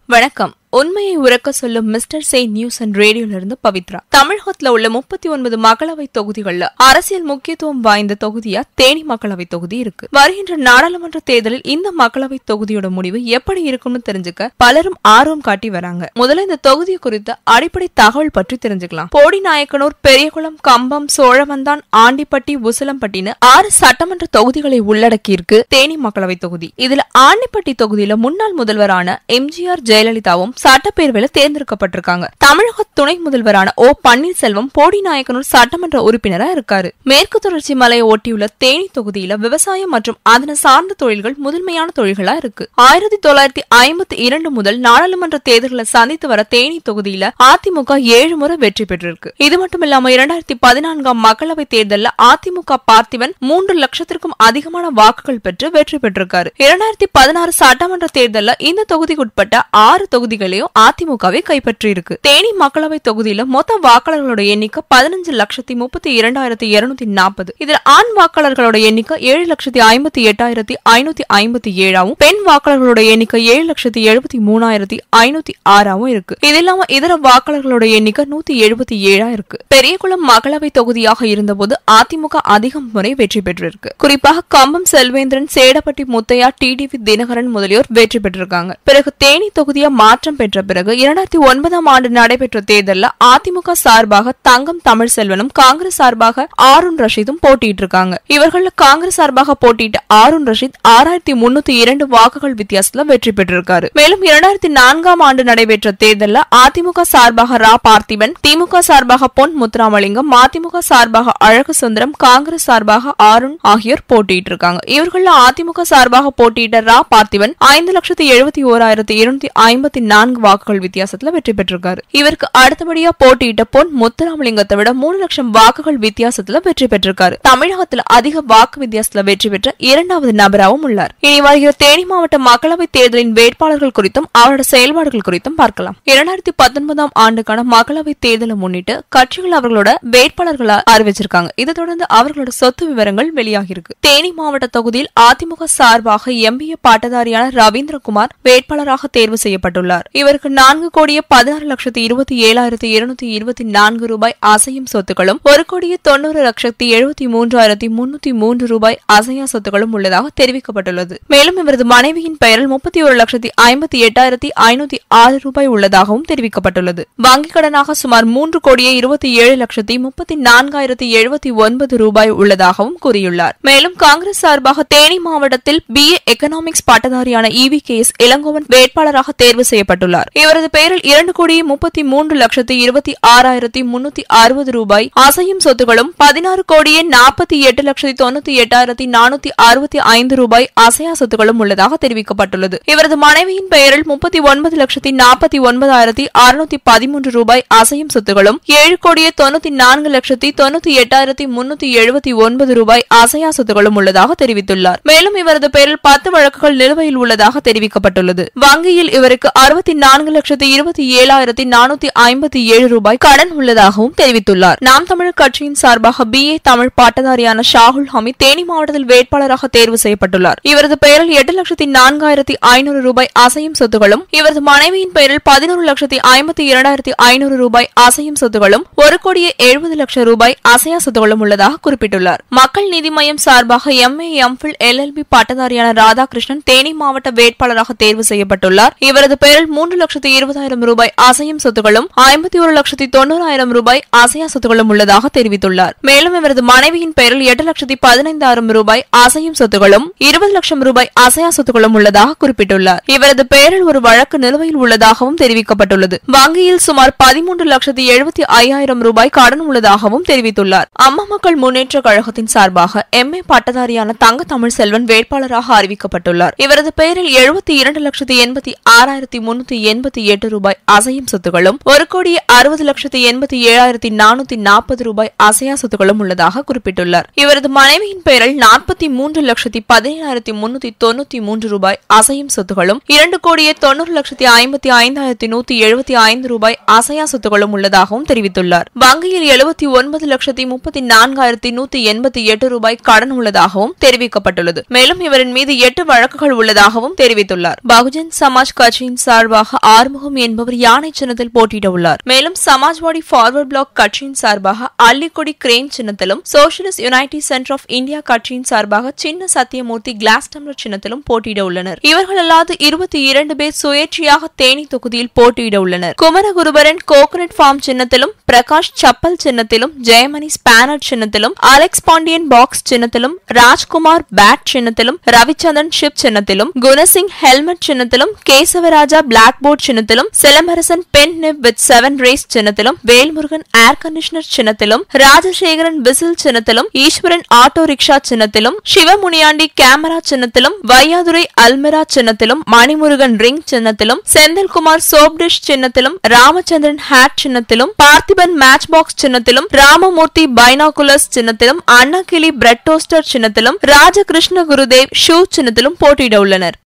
வணக்கம். உண்மையை உறக்க சொல்லும் மிஸ்டர் சே நியூஸ் அண்ட் ரேடியோல இருந்து பவித்ரா. தமிழகத்துல உள்ள 39 மக்களவை தொகுதிகள்ல அரசியல் முக்கியத்துவம் வாய்ந்த தொகுதியா தேனி மக்களவை தொகுதி இருக்கு. வருகின்ற நாடாளுமன்ற தேர்தலில் இந்த மக்களவை தொகுதியோட முடிவு எப்படி இருக்கும்னு தெரிஞ்சுக்க பலரும் ஆர்வம் காட்டி வராங்க. முதல்ல இந்த தொகுதி குறித்த அடிப்படை தகவல் பற்றி தெரிஞ்சுக்கலாம். போடிநாயக்கனூர், பெரியகுளம், கம்பம், சோழவந்தான், ஆண்டிப்பட்டி, உசிலம்பட்டின்னு 6 சட்டமன்ற தொகுதிகளை உள்ளடக்கி இருக்கு தேனி மக்களவை தொகுதி. இதுல ஆண்டிப்பட்டி தொகுதியில முன்னாள் முதல்வரான எம்ஜிஆர் ஜெயலலிதாவும் சட்டப்பேரவையில தேர்ந்தெடுக்கப்பட்டிருக்காங்க. தமிழக துணை முதல்வரான ஓ பன்னீர்செல்வம் போடிநாயக்கனூர் சட்டமன்ற உறுப்பினரா இருக்காரு. மேற்கு தொடர்ச்சி மலையை ஒட்டியுள்ள தேனி தொகுதியில விவசாயம் மற்றும் அதனை சார்ந்த தொழில்கள் முதன்மையான தொழில்களா இருக்கு. 1952 முதல் நாடாளுமன்ற தேர்தல்களை சந்தித்து வர தேனி தொகுதியில அதிமுக 7 முறை வெற்றி பெற்றிருக்கு. இது மட்டும் இல்லாம 2014 மக்களவை தேர்தலில் அதிமுக பார்த்திபன் 3 லட்சத்திற்கும் அதிகமான வாக்குகள் பெற்று வெற்றி பெற்றிருக்காரு. 2016 சட்டமன்ற தேர்தலில் இந்த தொகுதிக்குட்பட்ட 6 தொகுதிகளையும் அதிமுகவை கைப்பற்றி இருக்கு. தேனி மக்களவை தொகுதியில மொத்த வாக்காளர்களோட எண்ணிக்கை 15,32,240. இதுல ஆண் வாக்காளர்களோட எண்ணிக்கை 7,58,557 பெண் வாக்காளர்களோட எண்ணிக்கை 7,73,506 இருக்கு. இது இல்லாம இதர வாக்காளர்களோட எண்ணிக்கை 177 இருக்கு. பெரியகுளம் மக்களவை தொகுதியாக இருந்தபோது அதிமுக அதிகம் முறை வெற்றி பெற்றிருக்கு. குறிப்பாக கம்பம் செல்வேந்திரன், சேடப்பட்டி முத்தையா, டிடிவி தினகரன் முதலியோர் வெற்றி பெற்றிருக்காங்க. பிறகு தேனி தொகுதியா மாற்றம் பெற்ற பிறகு 2009 ஆண்டு நடைபெற்ற தேர்தலில் அதிமுக சார்பாக தங்கம் தமிழ்செல்வனும், காங்கிரஸ் சார்பாக ஆருண் ரஷீதும் போட்டிட்டு இருக்காங்க. இவர்கள் காங்கிரஸ் சார்பாக போட்டியிட்ட ஆருண் ரஷீத் 6,302 வாக்குகள் வித்தியாசத்துல வெற்றி பெற்றிருக்காரு. மேலும் 2004 ஆண்டு நடைபெற்ற தேர்தலில் அதிமுக சார்பாக ரா பார்த்திபன், திமுக சார்பாக பொன் முத்துராமலிங்கம், மதிமுக சார்பாக அழகு சுந்தரம், காங்கிரஸ் சார்பாக ஆருண் ஆகியோர் போட்டியிட்டு இருக்காங்க. இவர்கள் அதிமுக சார்பாக போட்டியிட்ட ரா பார்த்திபன் 5,71,254 வாக்குகள் வித்தியாசத்துல வெற்றி பெற்றிருக்காரு. இவருக்கு அடுத்தபடியா போட்டியிட்ட பொன் முத்துராமலிங்கத்தை விட 3 லட்சம் வாக்குகள் வித்தியாசத்துல வெற்றி பெற்றிருக்காரு. தமிழகத்துல அதிக வாக்கு வித்தியாசத்துல வெற்றி பெற்ற 2வது நபராகவும் உள்ளார். இனி வருகிற தேனி மாவட்ட மக்களவை தேர்தலின் வேட்பாளர்கள் குறித்தும் அவரோட செயல்பாடுகள் குறித்தும் பார்க்கலாம். 2019 ஆண்டுக்கான மக்களவை தேர்தலை முன்னிட்டு கட்சிகள் அவர்களோட வேட்பாளர்களை அறிவிச்சிருக்காங்க. இதை தொடர்ந்து அவர்களோட சொத்து விவரங்கள் வெளியாகிருக்கு. தேனி மாவட்ட தொகுதியில் அதிமுக சார்பாக எம்பிஏ பட்டதாரியான ரவீந்திரகுமார் வேட்பாளராக தேர்வு செய்யப்பட்டுள்ளார். இவருக்கு 4,16,27,224 ரூபாய் அசையும் சொத்துக்களும் 1,90,73,303 ரூபாய் அசையா சொத்துக்களும் உள்ளதாக தெரிவிக்கப்பட்டுள்ளது. மேலும் இவரது மனைவியின் பெயரில் 31,58,506 ரூபாய் உள்ளதாகவும் தெரிவிக்கப்பட்டுள்ளது. வங்கிக் கடனாக சுமார் 3,27,34,079 ரூபாய் உள்ளதாகவும் கூறியுள்ளார். மேலும் காங்கிரஸ் சார்பாக தேனி மாவட்டத்தில் BA எக்கனாமிக்ஸ் பட்டதாரியான EVKS இளங்கோவன் வேட்பாளராக தேர்வு செய்யப்பட்டுள்ளார். இவரது பெயரில் 2,33,26,360 ரூபாய் அசையும் சொத்துகளும் 16,48,98,465 ரூபாய் அசையா சொத்துகளும் உள்ளதாக தெரிவிக்கப்பட்டுள்ளது. இவரது மனைவியின் பெயரில் 39,49,613 ரூபாய் அசையும் சொத்துகளும் 7,94,98,379 ரூபாய் அசையா சொத்துகளும் உள்ளதாக தெரிவித்துள்ளார். மேலும் இவரது பெயரில் 10 வழக்குகள் நிலுவையில் உள்ளதாக தெரிவிக்கப்பட்டுள்ளது. வங்கியில் இவருக்கு 64,27,457 ரூபாய் கடன் உள்ளதாகவும் தெரிவித்துள்ளார். நாம் தமிழர் கட்சியின் சார்பாக BA தமிழ் பட்டதாரியான ஷாகுல் ஹமீத் தேனி மாவட்டத்தில் வேட்பாளராக தேர்வு செய்யப்பட்டுள்ளார். இவரது பெயரில் 8,04,500 ரூபாய் அசையும் சொத்துகளும், இவரது மனைவியின் பெயரில் 11,52,500 ரூபாய் அசையும் சொத்துகளும் 1,70,00,000 ரூபாய் அசையா சொத்துகளும் உள்ளதாக குறிப்பிட்டுள்ளார். மக்கள் நீதி மய்யம் சார்பாக MA MPhil LLB பட்டதாரியான Radhakrishnan Theni மாவட்ட வேட்பாளராக தேர்வு செய்யப்பட்டுள்ளார். இவரது பெயரில் 3,20,000 ரூபாய் அசையும் சொத்துகளும் 51,90,000 ரூபாய் அசையா சொத்துகளும் உள்ளதாக தெரிவித்துள்ளார். மேலும் இவரது மனைவியின் பெயரில் 8,15,000 ரூபாய் அசையும் சொத்துகளும் 20 லட்சம் ரூபாய் அசையா சொத்துகளும் உள்ளதாக குறிப்பிட்டுள்ளார். இவரது பெயரில் ஒரு வழக்கு நிலுவையில் உள்ளதாகவும் தெரிவிக்கப்பட்டுள்ளது. வங்கியில் சுமார் 13,75,000 ரூபாய் கடன் உள்ளதாகவும் தெரிவித்துள்ளார். அம்மா மக்கள் முன்னேற்ற கழகத்தின் சார்பாக MA பட்டதாரியான தங்க தமிழ்செல்வன் வேட்பாளராக அறிவிக்கப்பட்டுள்ளார். இவரது பெயரில் 72,86,388 ரூபாய் அசையும் சொத்துகளும் 1,60,87,440 ரூபாய் அசையா சொத்துகளும் உள்ளதாக குறிப்பிட்டுள்ளார். இவரது மனைவியின் பெயரில் 43,17,393 ரூபாய் அசையும் சொத்துகளும் 2,90,55,175 ரூபாய் அசையா சொத்துகளும் உள்ளதாகவும் தெரிவித்துள்ளார். வங்கியில் 79,34,188 ரூபாய் கடன் உள்ளதாகவும் தெரிவிக்கப்பட்டுள்ளது. மேலும் இவரின் மீது 8 வழக்குகள் உள்ளதாகவும் தெரிவித்துள்ளார். பகுஜன் சமாஜ் கட்சி கட்சியின் சார்பாக ஆறுமுகம் என்பவர் யானை சின்னத்தில் போட்டியிட உள்ளார். மேலும் சமாஜ்வாடி ஃபார்வர்ட் பிளாக் கட்சியின் சார்பாக அள்ளிக்கொடி கிரேன் சின்னத்திலும், சோஷலிஸ்ட் யுனைடெட் சென்டர் ஆஃப் இந்தியா கட்சியின் சார்பாக சின்ன சத்தியமூர்த்தி கிளாஸ் டம்ளர் சின்னத்திலும் போட்டியிட உள்ளனர். இவர்கள் அல்லாது 22 பேர் சுயேட்சையாக தேனி தொகுதியில் போட்டியிட உள்ளனர். குமரகுருபரன் கோகனட் ஃபார்ம் சின்னத்திலும், பிரகாஷ் சப்பல் சின்னத்திலும், ஜெயமணி ஸ்பானர் சின்னத்திலும், அலெக்ஸ் பாண்டியன் பாக்ஸ் சின்னத்திலும், ராஜ்குமார் பேட் சின்னத்திலும், ரவிச்சந்திரன் ஷிப் சின்னத்திலும், குணசிங் ஹெல்மெட் சின்னத்திலும், கேசவராஜா பிளாக் போர்ட் சின்னத்திலும், Silambarasan pen nib with 7 rays சின்னத்திலும், வேல்முருகன் ஏர் கண்டிஷனர் சின்னத்திலும், ராஜசேகரன் விசில் சின்னத்திலும், ஈஸ்வரன் ஆட்டோ ரிக்ஷா சின்னத்திலும், சிவமுனியாண்டி கேமரா சின்னத்திலும், வையாதுரை அல்மிரா சின்னத்திலும், மணிமுருகன் ரிங் சின்னத்திலும், செந்தில்குமார் சோப் டிஷ் சின்னத்திலும், ராமச்சந்திரன் ஹேட் சின்னத்திலும், பார்த்திபன் மேட்ச் பாக்ஸ் சின்னத்திலும், ராமமூர்த்தி பைனாகுலர்ஸ் சின்னத்திலும், அன்னகிளி பிரெட் டோஸ்டர் சின்னத்திலும், ராஜகிருஷ்ண குருதேவ் ஷூ சின்னத்திலும் போட்டியிட உள்ளனர்.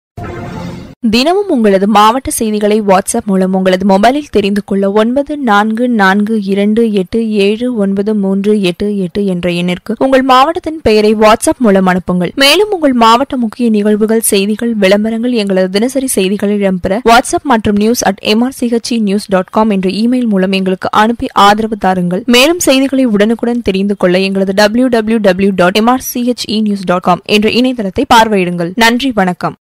தினமும் உங்களது மாவட்ட செய்திகளை வாட்ஸ்அப் மூலம் உங்களது மொபைலில் தெரிந்து கொள்ள 9442279388 என்ற எண்ணிற்கு உங்கள் மாவட்டத்தின் பெயரை வாட்ஸ்அப் மூலம் அனுப்புங்கள். மேலும் உங்கள் மாவட்ட முக்கிய நிகழ்வுகள், செய்திகள், விளம்பரங்கள் எங்களது தினசரி செய்திகளில் இடம்பெற வாட்ஸ்அப் மற்றும் news@mrchnews.com என்ற இமெயில் மூலம் எங்களுக்கு அனுப்பி ஆதரவு தாருங்கள். மேலும் செய்திகளை உடனுக்குடன் தெரிந்து கொள்ள எங்களது www.mrchenews.com என்ற இணையதளத்தை பார்வையிடுங்கள். நன்றி, வணக்கம்.